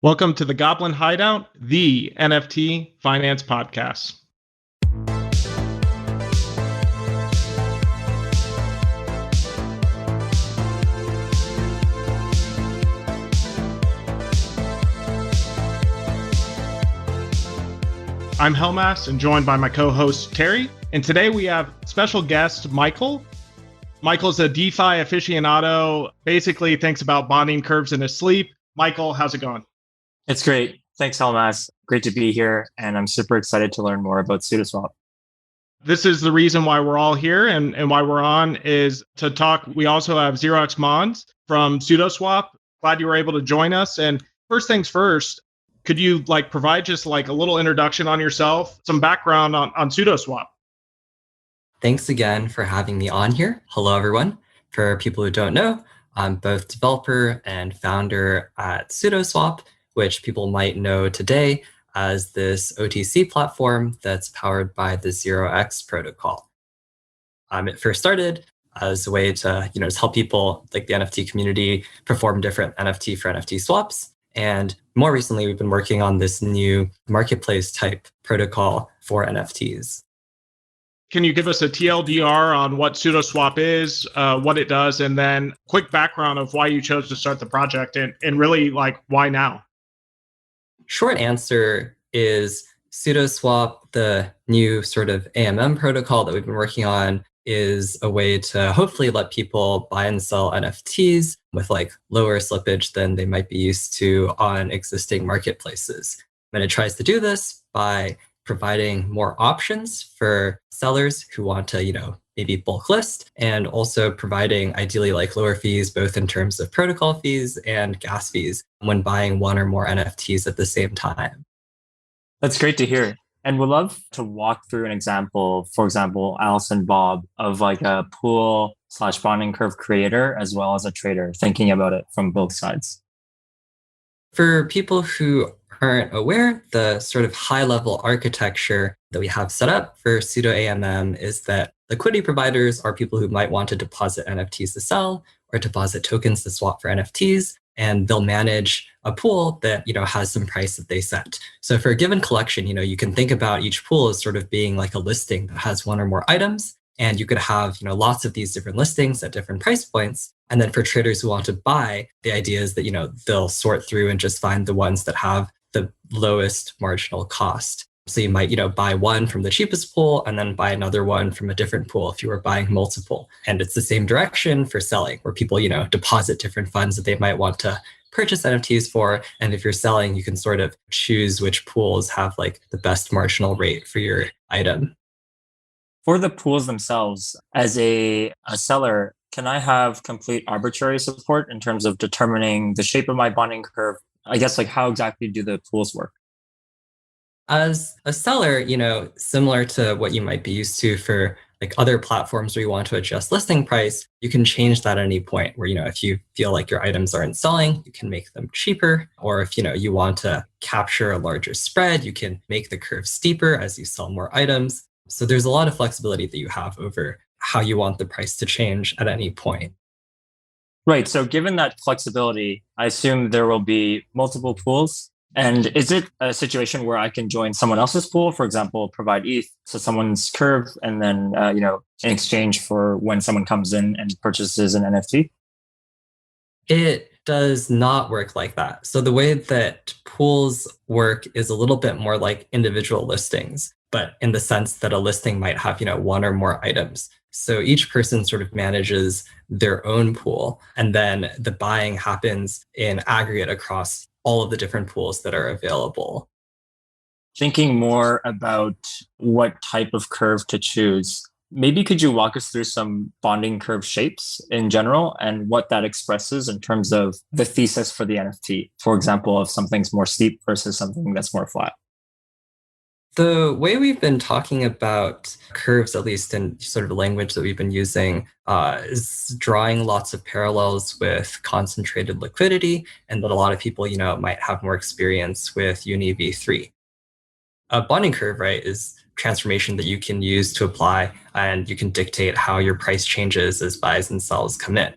Welcome to the Goblin Hideout, the NFT Finance Podcast. I'm Helmas and joined by my co-host Terry. And today we have special guest Michael. Michael's a DeFi aficionado, basically thinks about bonding curves in his sleep. Michael, how's it going? It's great. Thanks, Helmas. Great to be here. And I'm super excited to learn more about Sudoswap. This is the reason why we're all here and why we're on is to talk. We also have Xerox Mons from Sudoswap. Glad you were able to join us. And first things first, could you provide just a little introduction on yourself, some background on Sudoswap? Thanks again for having me on here. Hello, everyone. For people who don't know, I'm both developer and founder at Sudoswap, which people might know today as this OTC platform that's powered by the 0x protocol. It first started as a way to just help people like the NFT community perform different NFT for NFT swaps. And more recently, we've been working on this new marketplace type protocol for NFTs. Can you give us a TLDR on what Sudoswap is, what it does, and then quick background of why you chose to start the project and really why now? Short answer is Sudoswap, the new sort of AMM protocol that we've been working on, is a way to hopefully let people buy and sell NFTs with lower slippage than they might be used to on existing marketplaces. And it tries to do this by providing more options for sellers who want to, maybe bulk list, and also providing ideally lower fees, both in terms of protocol fees and gas fees when buying one or more NFTs at the same time. That's great to hear. And we'd love to walk through an example, for example, Alice and Bob, of a pool/bonding curve creator as well as a trader, thinking about it from both sides. For people who aren't aware, the sort of high-level architecture that we have set up for pseudo AMM is that liquidity providers are people who might want to deposit NFTs to sell or deposit tokens to swap for NFTs, and they'll manage a pool that has some price that they set. So for a given collection, you can think about each pool as sort of being like a listing that has one or more items, and you could have lots of these different listings at different price points. And then for traders who want to buy, the idea is that they'll sort through and just find the ones that have the lowest marginal cost. So you might, buy one from the cheapest pool and then buy another one from a different pool if you were buying multiple. And it's the same direction for selling, where people, deposit different funds that they might want to purchase NFTs for. And if you're selling, you can sort of choose which pools have the best marginal rate for your item. For the pools themselves, as a seller, can I have complete arbitrary support in terms of determining the shape of my bonding curve? I guess how exactly do the pools work? As a seller, similar to what you might be used to for other platforms where you want to adjust listing price, you can change that at any point where, if you feel like your items aren't selling, you can make them cheaper. Or if, you want to capture a larger spread, you can make the curve steeper as you sell more items. So there's a lot of flexibility that you have over how you want the price to change at any point. Right. So given that flexibility, I assume there will be multiple pools. And is it a situation where I can join someone else's pool, for example, provide ETH to someone's curve, and then, in exchange for when someone comes in and purchases an NFT? It does not work like that. So the way that pools work is a little bit more like individual listings, but in the sense that a listing might have, one or more items. So each person sort of manages their own pool, and then the buying happens in aggregate across all of the different pools that are available. Thinking more about what type of curve to choose, maybe could you walk us through some bonding curve shapes in general and what that expresses in terms of the thesis for the NFT? For example, if something's more steep versus something that's more flat. The way we've been talking about curves, at least in sort of the language that we've been using, is drawing lots of parallels with concentrated liquidity, and that a lot of people, might have more experience with Uni v3. A bonding curve, right, is transformation that you can use to apply, and you can dictate how your price changes as buys and sells come in.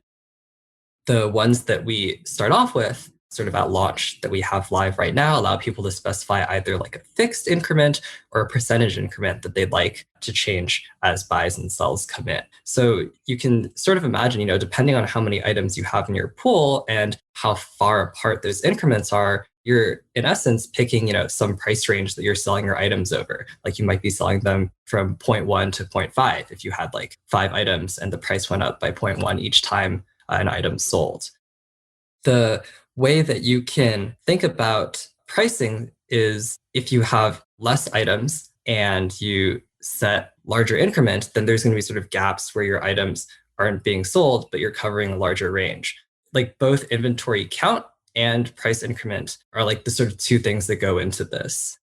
The ones that we start off with sort of at launch that we have live right now allow people to specify either like a fixed increment or a percentage increment that they'd like to change as buys and sells come in. So you can sort of imagine, depending on how many items you have in your pool and how far apart those increments are, you're in essence picking, some price range that you're selling your items over. Like you might be selling them from 0.1 to 0.5 if you had like 5 items and the price went up by 0.1 each time an item sold. The way that you can think about pricing is if you have less items and you set larger increment, then there's going to be sort of gaps where your items aren't being sold, but you're covering a larger range. Like both inventory count and price increment are like the sort of two things that go into this.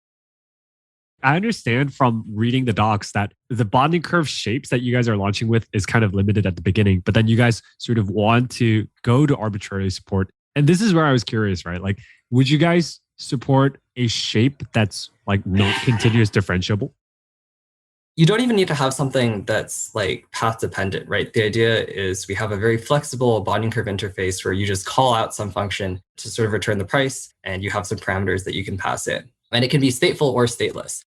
I understand from reading the docs that the bonding curve shapes that you guys are launching with is kind of limited at the beginning, but then you guys sort of want to go to arbitrary support. And this is where I was curious, right? Like, would you guys support a shape that's like not continuous differentiable? You don't even need to have something that's like path dependent, right? The idea is we have a very flexible bonding curve interface where you just call out some function to sort of return the price, and you have some parameters that you can pass in. And it can be stateful or stateless.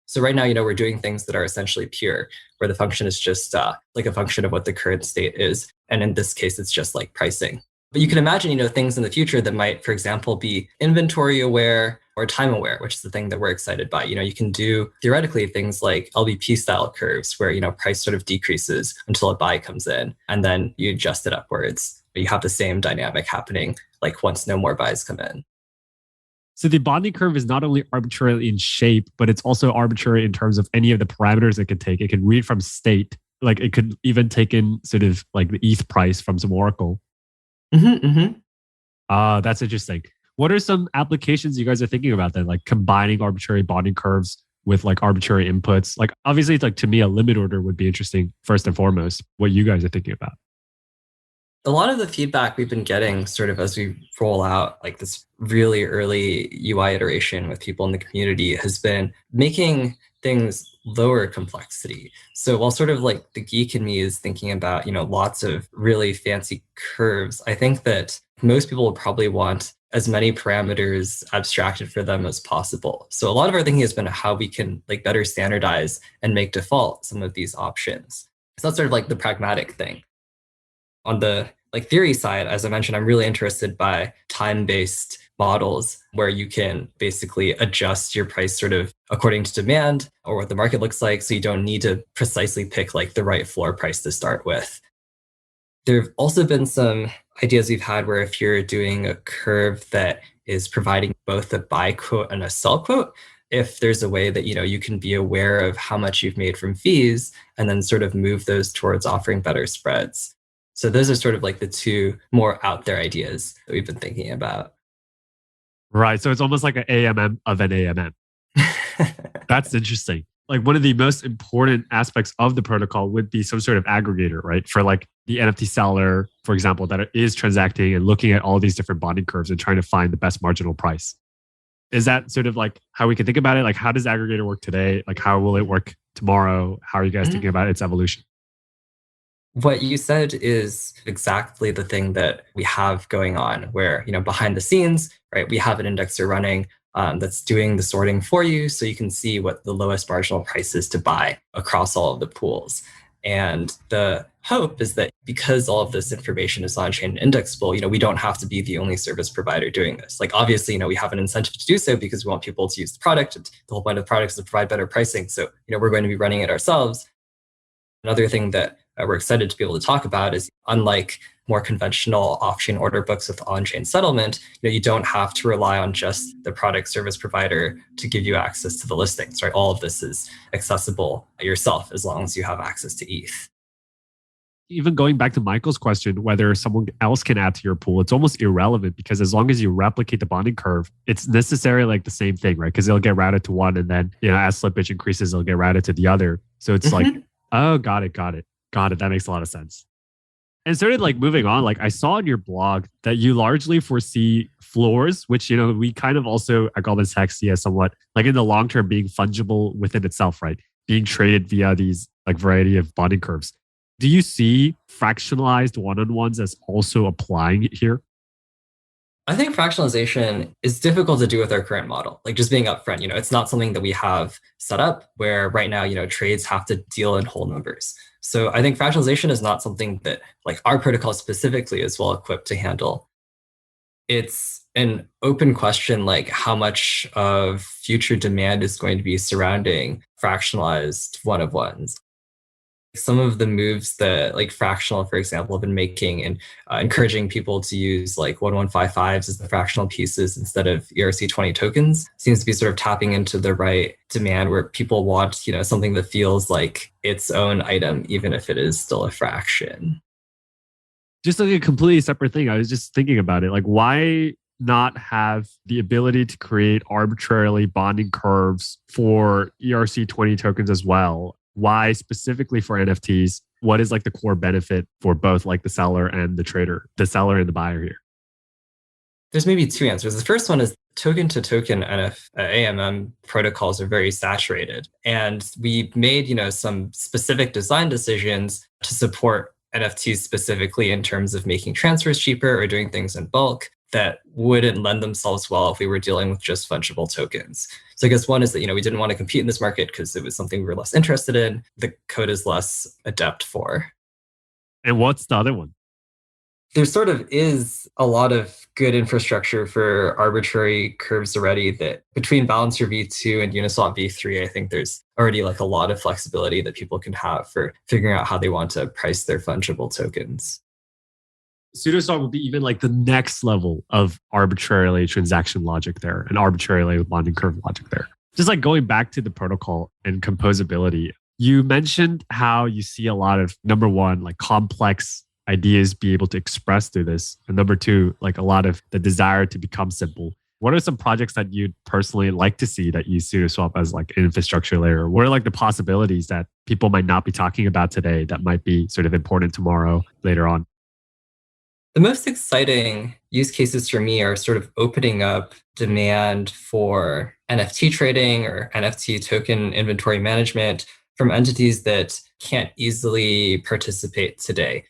So right now, we're doing things that are essentially pure, where the function is just like a function of what the current state is. And in this case, it's just like pricing. But you can imagine, things in the future that might, for example, be inventory aware or time aware, which is the thing that we're excited by. You can do theoretically things like LBP style curves where, price sort of decreases until a buy comes in, and then you adjust it upwards. But you have the same dynamic happening like once no more buys come in. So the bonding curve is not only arbitrary in shape, but it's also arbitrary in terms of any of the parameters it can take. It can read from state, like it could even take in sort of like the ETH price from some oracle. That's interesting. What are some applications you guys are thinking about then? Like combining arbitrary bonding curves with like arbitrary inputs? Like obviously, it's like to me, a limit order would be interesting first and foremost. What you guys are thinking about? A lot of the feedback we've been getting sort of as we roll out like this really early UI iteration with people in the community has been making things lower complexity. So while sort of like the geek in me is thinking about, lots of really fancy curves, I think that most people will probably want as many parameters abstracted for them as possible. So a lot of our thinking has been how we can like better standardize and make default some of these options. So that's sort of like the pragmatic thing. On the like theory side, as I mentioned, I'm really interested by time-based models where you can basically adjust your price sort of according to demand or what the market looks like. So you don't need to precisely pick like the right floor price to start with. There have also been some ideas we've had where if you're doing a curve that is providing both a buy quote and a sell quote, if there's a way that, you can be aware of how much you've made from fees and then sort of move those towards offering better spreads. So those are sort of like the two more out there ideas that we've been thinking about. Right. So it's almost like an AMM of an AMM. That's interesting. Like one of the most important aspects of the protocol would be some sort of aggregator, right? For like the NFT seller, for example, that is transacting and looking at all these different bonding curves and trying to find the best marginal price. Is that sort of like how we can think about it? Like how does aggregator work today? Like how will it work tomorrow? How are you guys thinking about its evolution? What you said is exactly the thing that we have going on where, behind the scenes, right, we have an indexer running that's doing the sorting for you so you can see what the lowest marginal price is to buy across all of the pools. And the hope is that because all of this information is on-chain and indexable, we don't have to be the only service provider doing this. Like obviously, we have an incentive to do so because we want people to use the product. The whole point of the product is to provide better pricing. So, we're going to be running it ourselves. Another thing that we're excited to be able to talk about is unlike more conventional off-chain order books with on-chain settlement, you don't have to rely on just the product service provider to give you access to the listings, right? All of this is accessible yourself as long as you have access to ETH. Even going back to Michael's question, whether someone else can add to your pool, it's almost irrelevant because as long as you replicate the bonding curve, it's necessarily like the same thing, right? Because it'll get routed to one and then, as slippage increases, it'll get routed to the other. So it's like, oh, got it. That makes a lot of sense. And sort of like moving on, like I saw on your blog that you largely foresee floors, which, we kind of also at Goldman Sachs see as somewhat like in the long term being fungible within itself, right? Being traded via these like variety of bonding curves. Do you see fractionalized one-on-ones as also applying here? I think fractionalization is difficult to do with our current model. Like just being upfront, it's not something that we have set up where right now, trades have to deal in whole numbers. So I think fractionalization is not something that like our protocol specifically is well equipped to handle. It's an open question, like how much of future demand is going to be surrounding fractionalized one of ones. Some of the moves that like Fractional, for example, have been making and encouraging people to use like 1155s as the fractional pieces instead of ERC20 tokens seems to be sort of tapping into the right demand where people want, something that feels like its own item, even if it is still a fraction. Just like a completely separate thing. I was just thinking about it. Like, why not have the ability to create arbitrarily bonding curves for ERC20 tokens as well? Why specifically for NFTs? What is like the core benefit for both like the seller and the trader, the seller and the buyer here? There's maybe two answers. The first one is token to token AMM protocols are very saturated. And we made, some specific design decisions to support NFTs specifically in terms of making transfers cheaper or doing things in bulk that wouldn't lend themselves well if we were dealing with just fungible tokens. So I guess one is that, we didn't want to compete in this market because it was something we were less interested in. The code is less adept for. And what's the other one? There sort of is a lot of good infrastructure for arbitrary curves already that between Balancer v2 and Uniswap v3, I think there's already like a lot of flexibility that people can have for figuring out how they want to price their fungible tokens. Sudoswap would be even like the next level of arbitrarily transaction logic there and arbitrarily bonding curve logic there. Just like going back to the protocol and composability, you mentioned how you see a lot of, number one, like complex ideas be able to express through this. And number two, like a lot of the desire to become simple. What are some projects that you'd personally like to see that use Sudoswap as like an infrastructure layer? What are like the possibilities that people might not be talking about today that might be sort of important tomorrow, later on? The most exciting use cases for me are sort of opening up demand for NFT trading or NFT token inventory management from entities that can't easily participate today.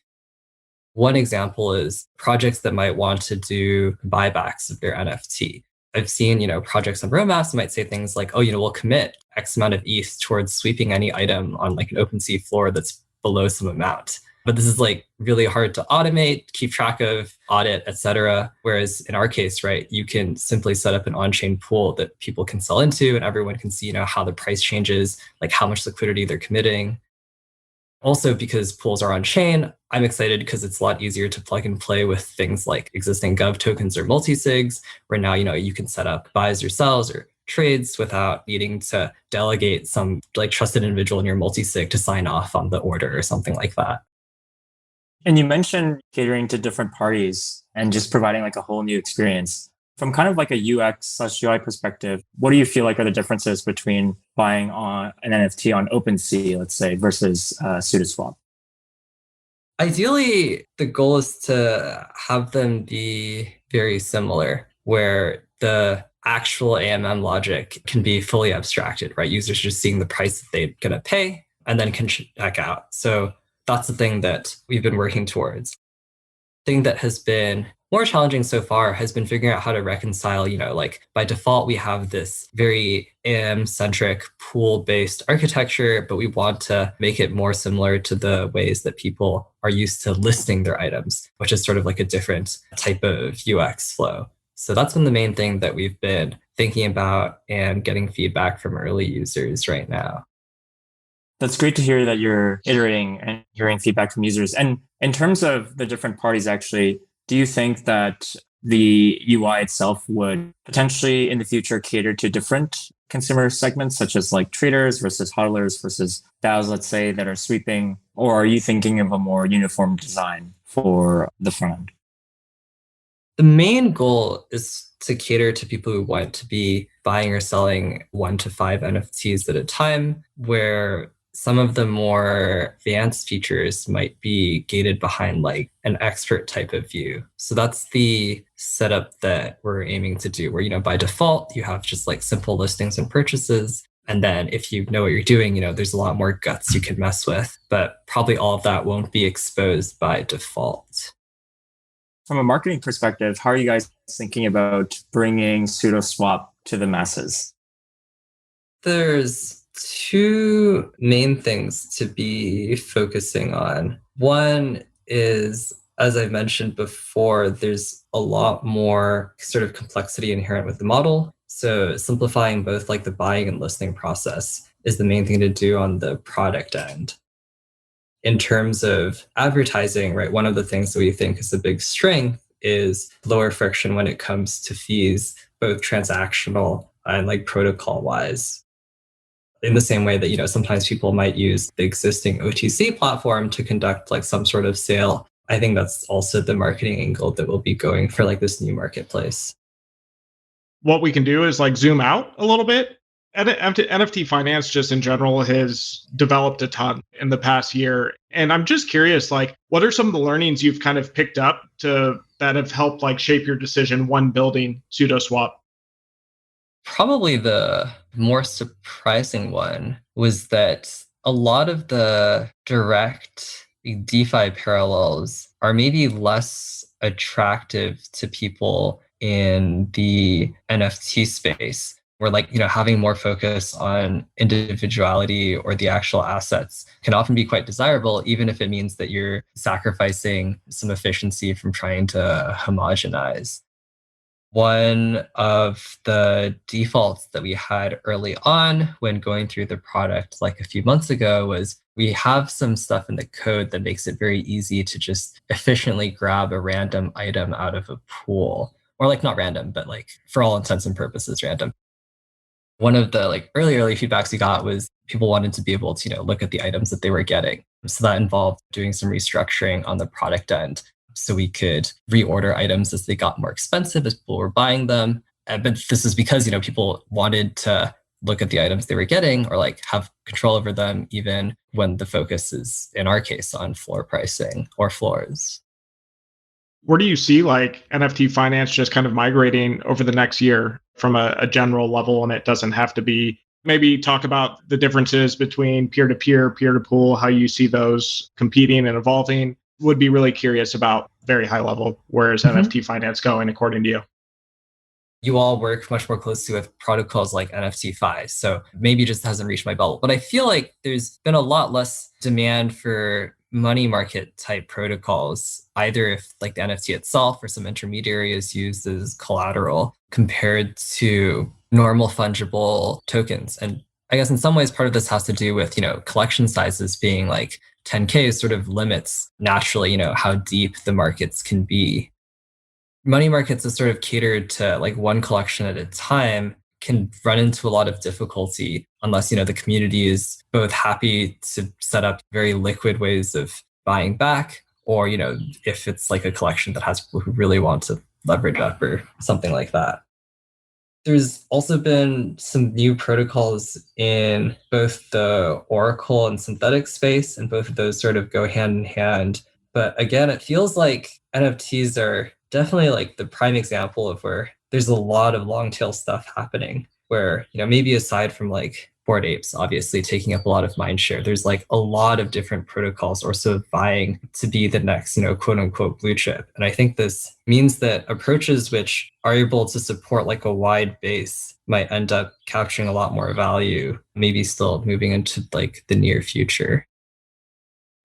One example is projects that might want to do buybacks of their NFT. I've seen, projects on roadmaps might say things like, we'll commit X amount of ETH towards sweeping any item on like an OpenSea floor that's below some amount. But this is like really hard to automate, keep track of, audit, et cetera. Whereas in our case, right, you can simply set up an on-chain pool that people can sell into and everyone can see, how the price changes, like how much liquidity they're committing. Also, because pools are on-chain, I'm excited because it's a lot easier to plug and play with things like existing Gov tokens or multi-sigs, where now, you can set up buys or sells or trades without needing to delegate some like trusted individual in your multi-sig to sign off on the order or something like that. And you mentioned catering to different parties and just providing like a whole new experience. From kind of like a UX/UI perspective, what do you feel like are the differences between buying on an NFT on OpenSea, let's say, versus Sudoswap? Ideally, the goal is to have them be very similar, where the actual AMM logic can be fully abstracted, right? Users just seeing the price that they're going to pay and then can check out. So that's the thing that we've been working towards. The thing that has been more challenging so far has been figuring out how to reconcile, like by default, we have this very AM-centric pool-based architecture, but we want to make it more similar to the ways that people are used to listing their items, which is sort of like a different type of UX flow. So that's been the main thing that we've been thinking about and getting feedback from early users right now. That's great to hear that you're iterating and hearing feedback from users. And in terms of the different parties, actually, do you think that the UI itself would potentially in the future cater to different consumer segments, such as like traders versus hodlers versus DAOs, let's say, that are sweeping? Or are you thinking of a more uniform design for the front end? The main goal is to cater to people who want to be buying or selling 1 to 5 NFTs at a time, where some of the more advanced features might be gated behind like an expert type of view. So that's the setup that we're aiming to do, where, by default, you have just like simple listings and purchases. And then if you know what you're doing, there's a lot more guts you can mess with, but probably all of that won't be exposed by default. From a marketing perspective, how are you guys thinking about bringing Sudoswap to the masses? There's two main things to be focusing on. One is, as I mentioned before, there's a lot more sort of complexity inherent with the model. So simplifying both like the buying and listing process is the main thing to do on the product end. In terms of advertising, right, one of the things that we think is a big strength is lower friction when it comes to fees, both transactional and like protocol wise. In the same way that, sometimes people might use the existing OTC platform to conduct like some sort of sale. I think that's also the marketing angle that we'll be going for like this new marketplace. What we can do is like zoom out a little bit. NFT Finance just in general has developed a ton in the past year. And I'm just curious, like, what are some of the learnings you've kind of picked up that have helped like shape your decision when building Sudoswap? Probably the more surprising one was that a lot of the direct DeFi parallels are maybe less attractive to people in the NFT space, where like, having more focus on individuality or the actual assets can often be quite desirable, even if it means that you're sacrificing some efficiency from trying to homogenize. One of the defaults that we had early on when going through the product like a few months ago was we have some stuff in the code that makes it very easy to just efficiently grab a random item out of a pool, or like not random, but like for all intents and purposes, random. One of the like early feedbacks we got was people wanted to be able to, look at the items that they were getting. So that involved doing some restructuring on the product end, so we could reorder items as they got more expensive as people were buying them. But this is because, people wanted to look at the items they were getting or like have control over them, even when the focus is, in our case, on floor pricing or floors. Where do you see like NFT finance just kind of migrating over the next year from a general level? And it doesn't have to be, maybe talk about the differences between peer-to-peer, peer-to-pool, how you see those competing and evolving. Would be really curious about very high level. Where is NFT finance going according to you? You all work much more closely with protocols like NFT Fi, so maybe it just hasn't reached my bubble. But I feel like there's been a lot less demand for money market type protocols, either if like the NFT itself or some intermediary is used as collateral compared to normal fungible tokens. And I guess in some ways, part of this has to do with, collection sizes being like 10K sort of limits naturally, how deep the markets can be. Money markets is sort of catered to like one collection at a time, can run into a lot of difficulty unless, the community is both happy to set up very liquid ways of buying back, or, if it's like a collection that has people who really want to leverage up or something like that. There's also been some new protocols in both the Oracle and synthetic space, and both of those sort of go hand in hand. But again, it feels like NFTs are definitely like the prime example of where there's a lot of long tail stuff happening, where, maybe aside from like Bored Apes obviously taking up a lot of mind share, there's like a lot of different protocols also vying to be the next, quote unquote blue chip. And I think this means that approaches which are able to support like a wide base might end up capturing a lot more value, maybe still moving into like the near future.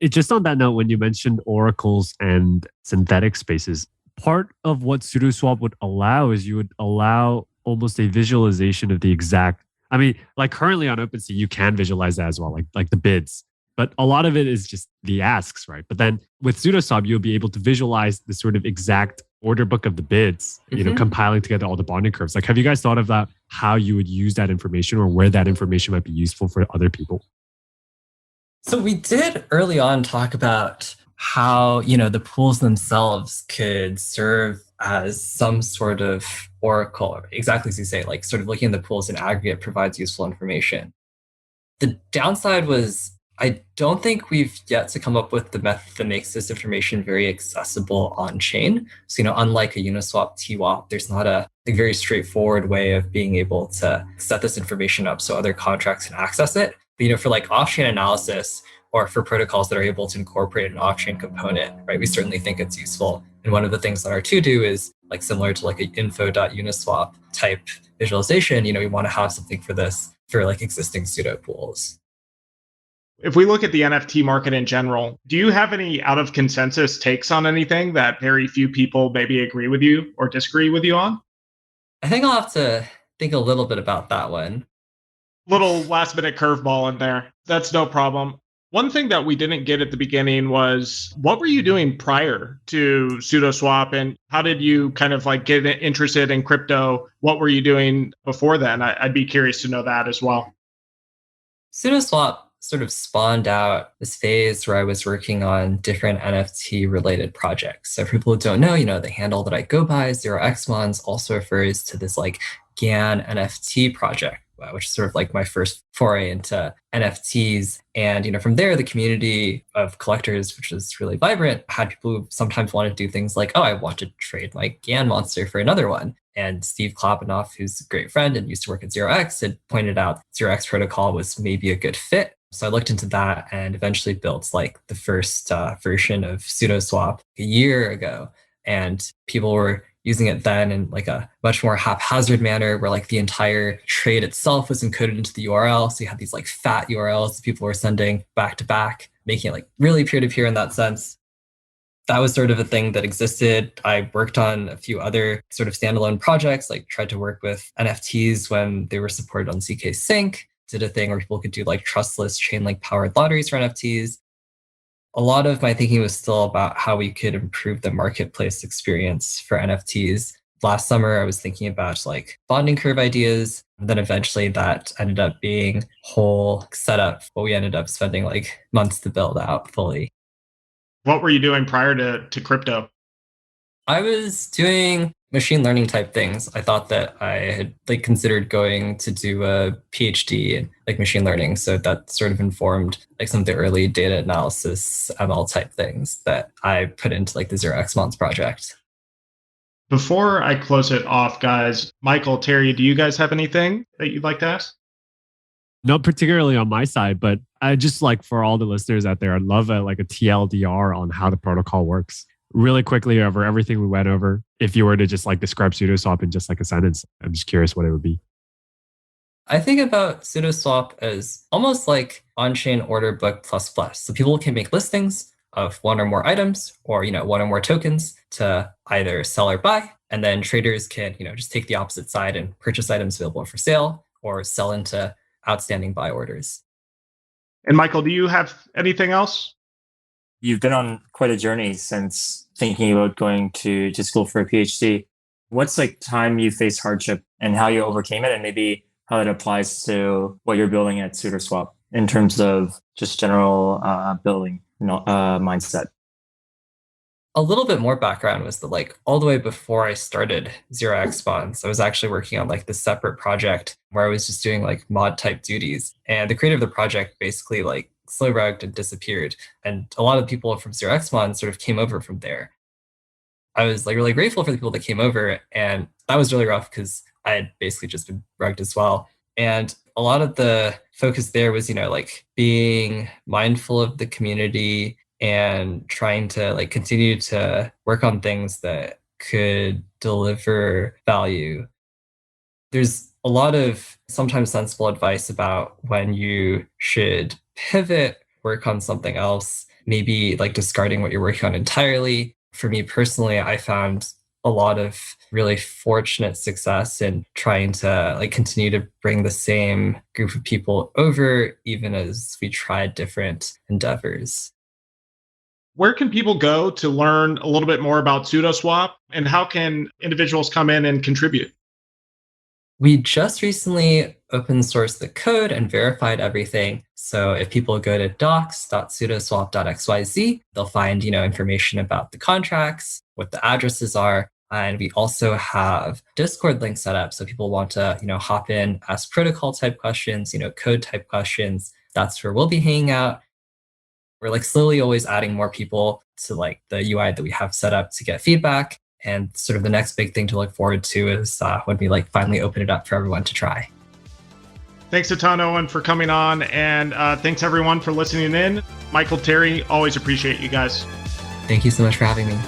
It just on that note, when you mentioned oracles and synthetic spaces, part of what Sudoswap would allow is you would allow almost a visualization of the exact, like currently on OpenSea, you can visualize that as well, like the bids. But a lot of it is just the asks, right? But then with Sudoswap, you'll be able to visualize the sort of exact order book of the bids, compiling together all the bonding curves. Like, have you guys thought of that, how you would use that information or where that information might be useful for other people? So we did early on talk about how, the pools themselves could serve as some sort of oracle, exactly as you say, like sort of looking at the pools in aggregate provides useful information. The downside was I don't think we've yet to come up with the method that makes this information very accessible on chain. So, unlike a Uniswap TWAP, there's not a very straightforward way of being able to set this information up so other contracts can access it. But, for like off-chain analysis, or for protocols that are able to incorporate an off-chain component, right? We certainly think it's useful. And one of the things that R2 do is like similar to like an info.uniswap type visualization, we want to have something for this for like existing pseudo pools. If we look at the NFT market in general, do you have any out of consensus takes on anything that very few people maybe agree with you or disagree with you on? I think I'll have to think a little bit about that one. Little last minute curveball in there. That's no problem. One thing that we didn't get at the beginning was what were you doing prior to Sudoswap, and how did you kind of like get interested in crypto? What were you doing before then? I'd be curious to know that as well. Sudoswap sort of spawned out this phase where I was working on different NFT related projects. So for people who don't know, the handle that I go by, 0xmons, also refers to this like GAN NFT project, which is sort of like my first foray into NFTs. And, from there, the community of collectors, which is really vibrant, had people who sometimes want to do things like, oh, I want to trade my GAN monster for another one. And Steve Klapanoff, who's a great friend and used to work at 0x, had pointed out 0x protocol was maybe a good fit. So I looked into that and eventually built like the first version of Sudoswap a year ago. And people were using it then in like a much more haphazard manner where like the entire trade itself was encoded into the URL. So you had these like fat URLs that people were sending back to back, making it like really peer-to-peer in that sense. That was sort of a thing that existed. I worked on a few other sort of standalone projects, like tried to work with NFTs when they were supported on ZK Sync, did a thing where people could do like trustless Chainlink powered lotteries for NFTs. A lot of my thinking was still about how we could improve the marketplace experience for NFTs. Last summer, I was thinking about like bonding curve ideas. And then eventually that ended up being whole setup, but we ended up spending like months to build out fully. What were you doing prior to crypto? I was doing machine learning type things. I thought that I had like considered going to do a PhD in like machine learning. So that sort of informed like some of the early data analysis ML type things that I put into like the 0xmons project. Before I close it off, guys, Michael, Terry, do you guys have anything that you'd like to ask? Not particularly on my side, but I just like for all the listeners out there, I'd love a TLDR on how the protocol works. Really quickly over everything we went over. If you were to just like describe Sudoswap in just like a sentence, I'm just curious what it would be. I think about Sudoswap as almost like on-chain order book plus plus. So people can make listings of one or more items or, one or more tokens to either sell or buy. And then traders can, just take the opposite side and purchase items available for sale or sell into outstanding buy orders. And Michael, do you have anything else? You've been on quite a journey since thinking about going to school for a PhD. What's like time you faced hardship and how you overcame it, and maybe how it applies to what you're building at Sudoswap in terms of just general building mindset? A little bit more background was that like all the way before I started 0xmons, I was actually working on like this separate project where I was just doing like mod type duties. And the creator of the project basically like slow rugged and disappeared. And a lot of people from 0xmons sort of came over from there. I was like really grateful for the people that came over. And that was really rough because I had basically just been rugged as well. And a lot of the focus there was, like being mindful of the community and trying to like continue to work on things that could deliver value. There's a lot of sometimes sensible advice about when you should pivot, work on something else, maybe like discarding what you're working on entirely. For me personally, I found a lot of really fortunate success in trying to like continue to bring the same group of people over, even as we tried different endeavors. Where can people go to learn a little bit more about Sudoswap, and how can individuals come in and contribute? We just recently open sourced the code and verified everything. So if people go to docs.sudoswap.xyz, they'll find, information about the contracts, what the addresses are. And we also have Discord link set up. So people want to, hop in, ask protocol type questions, code type questions. That's where we'll be hanging out. We're like slowly always adding more people to like the UI that we have set up to get feedback. And sort of the next big thing to look forward to is when we like finally open it up for everyone to try. Thanks a ton, Owen, for coming on. And thanks everyone for listening in. Michael, Terry, always appreciate you guys. Thank you so much for having me.